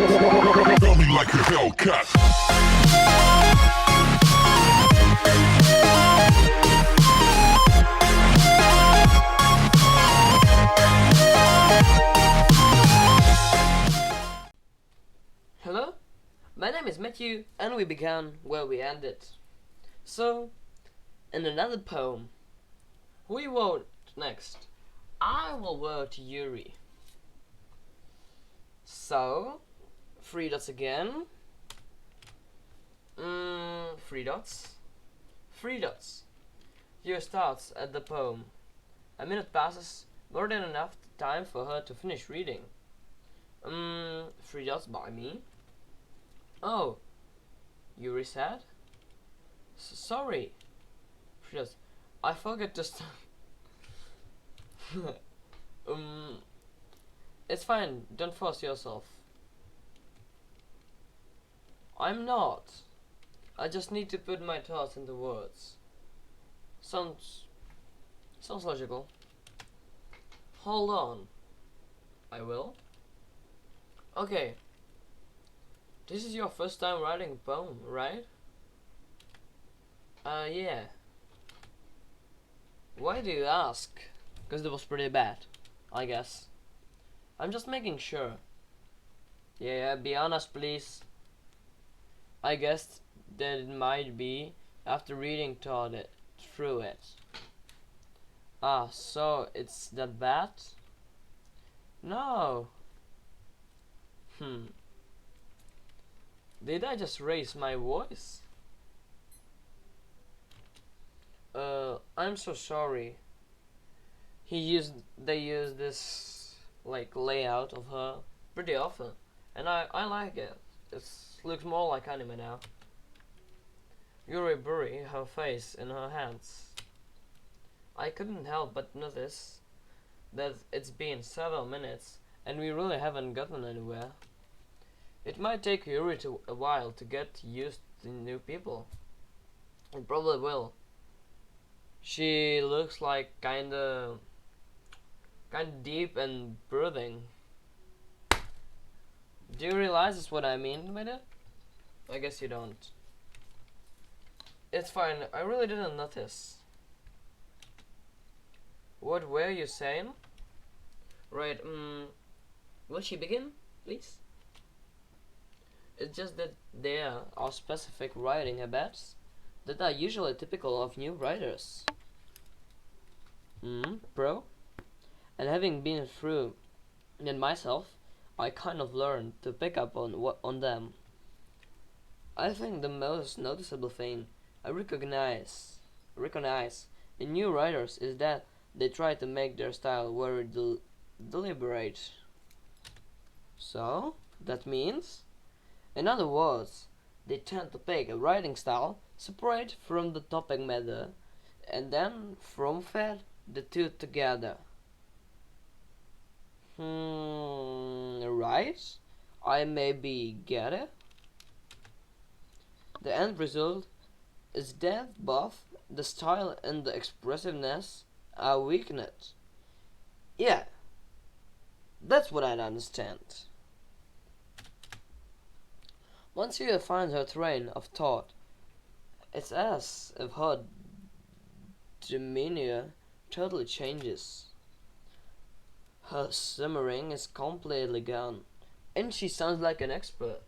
Tell me like a Hellcat. Hello, my name is Matthew, and we began where we ended. So, in another poem, who you wrote next? I will vote Yuri. So, 3 dots again. 3 dots. 3 dots. Here starts at the poem. A minute passes, more than enough time for her to finish reading. 3 dots by me. Oh, Yuri said. Sorry. 3 dots. I forgot to stop. It's fine, don't force yourself. I'm not. I just need to put my thoughts into words. Sounds logical. Hold on. I will. Okay. This is your first time writing a poem, right? Yeah. Why do you ask? Because it was pretty bad, I guess. I'm just making sure. Yeah, be honest, please. I guess that it might be after reading through it. Ah, so it's that bad? No. Did I just raise my voice? I'm so sorry. They use this like layout of her pretty often, and I like it. It looks more like anime now. Yuri bury her face in her hands. I couldn't help but notice that it's been several minutes and we really haven't gotten anywhere. It might take Yuri a while to get used to new people. It probably will. She looks like kinda deep and brooding. Do you realize what I mean by it? I guess you don't. It's fine, I really didn't notice. What were you saying? Right, will she begin, please? It's just that there are specific writing habits that are usually typical of new writers. Pro? And having been through it myself, I kind of learned to pick up on them. I think the most noticeable thing I recognize in new writers is that they try to make their style very deliberate. So, that means, in other words, they tend to pick a writing style separate from the topic matter and then from fed the two together. Right? I maybe get it. The end result is that both the style and the expressiveness are weakened. Yeah, that's what I understand. Once you find her train of thought, it's as if her demeanor totally changes. Her simmering is completely gone, and she sounds like an expert.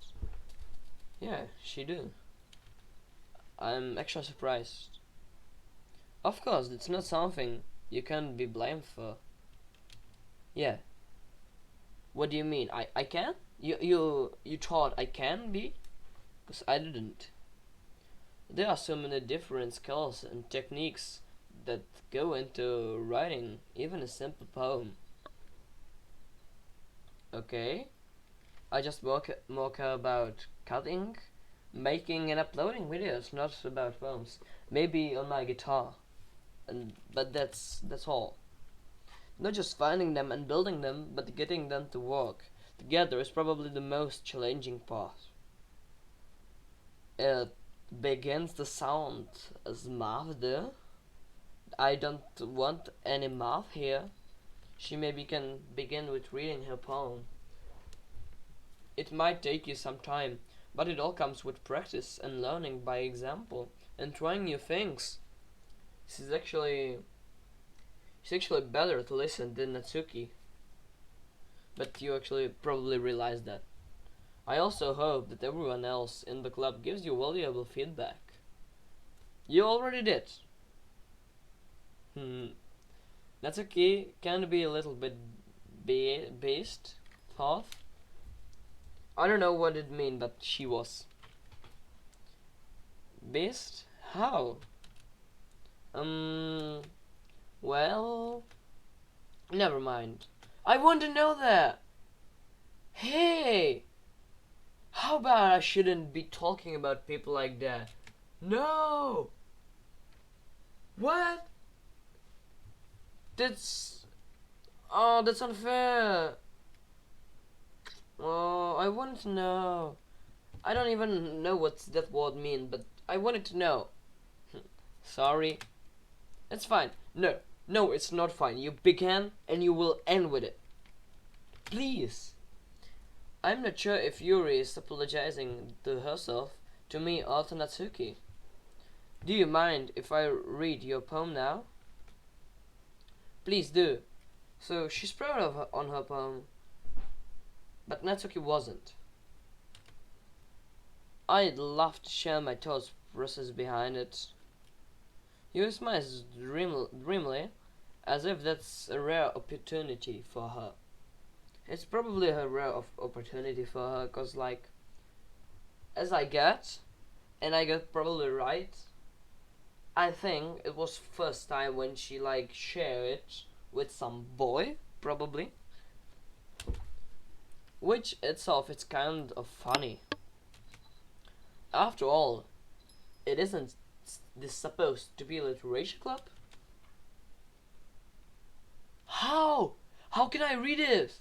Yeah, she do. I'm extra surprised. Of course, it's not something you can be blamed for. Yeah. What do you mean? I can? You thought I can be? Because I didn't. There are so many different skills and techniques that go into writing even a simple poem. Okay. I just more care about cutting, making and uploading videos, not about poems. Maybe on my guitar. But that's all. Not just finding them and building them, but getting them to work together is probably the most challenging part. It begins to sound as math there. I don't want any math here. She maybe can begin with reading her poem. It might take you some time, but it all comes with practice and learning by example and trying new things. She's actually she's actually better to listen than Natsuki, but you actually probably realize that. I also hope that everyone else in the club gives you valuable feedback. You already did. Hmm. Natsuki can be a little bit based, thought. I don't know what it mean, but she was. Based? How? Um, well, never mind. I want to know that. Hey, how about I shouldn't be talking about people like that? No! What? That's... Oh, that's unfair. Oh, I wanted to know. I don't even know what that word mean, but I wanted to know. Sorry. It's fine. No, no, it's not fine. You began and you will end with it. Please. I'm not sure if Yuri is apologizing to herself, to me, or to Natsuki. Do you mind if I read your poem now? Please do. So she's proud of on her poem, but Natsuki wasn't. I'd love to share my thoughts process behind it. Yuri smiles dreamily, as if that's a rare opportunity for her. It's probably a rare opportunity for her, cause like, as I get, and I got probably right, I think it was first time when she like shared it with some boy, probably. Which itself is kind of funny. After all, it isn't this supposed to be a literature club? How? How can I read it?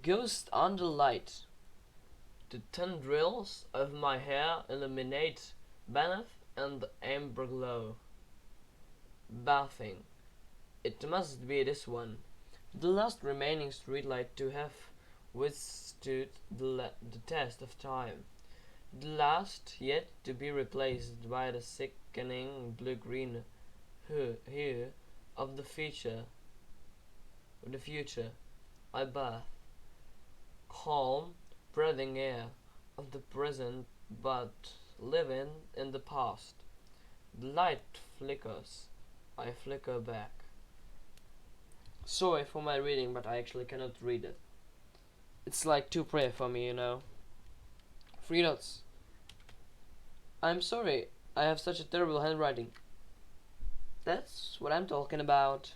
Ghost under light. The tendrils of my hair illuminate beneath and the amber glow. Bathing. It must be this one. The last remaining streetlight to have withstood the test of time. The last yet to be replaced by the sickening blue-green hue of the future. I bathe. Calm, breathing air of the present, but living in the past. The light flickers. I flicker back. Sorry for my reading, but I actually cannot read it. It's like too prayer for me, you know. 3 notes. I'm sorry, I have such a terrible handwriting. That's what I'm talking about.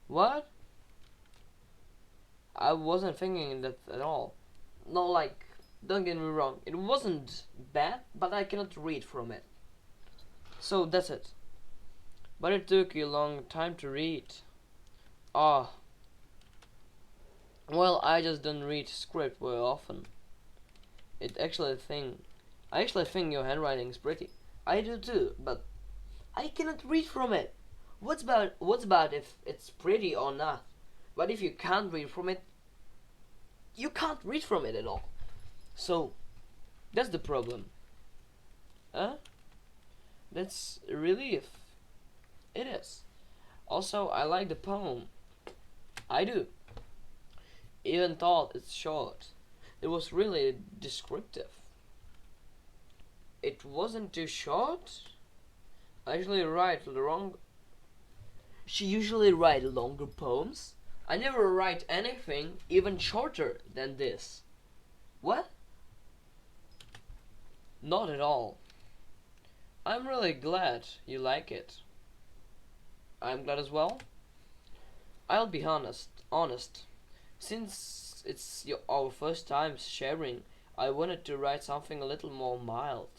What? I wasn't thinking that at all. No, like, don't get me wrong, it wasn't bad, but I cannot read from it. So that's it. But it took you a long time to read. Ah. Well, I just don't read script very often. I actually think your handwriting is pretty. I do too, but I cannot read from it. What's about if it's pretty or not? But if you can't read from it, you can't read from it at all. So that's the problem. Huh? That's a relief. It is. Also, I like the poem. I do. Even though it's short, it was really descriptive. It wasn't too short. I usually write long. She usually write longer poems. I never write anything even shorter than this. What? Not at all. I'm really glad you like it. I'm glad as well. I'll be honest. Since it's our first time sharing, I wanted to write something a little more mild.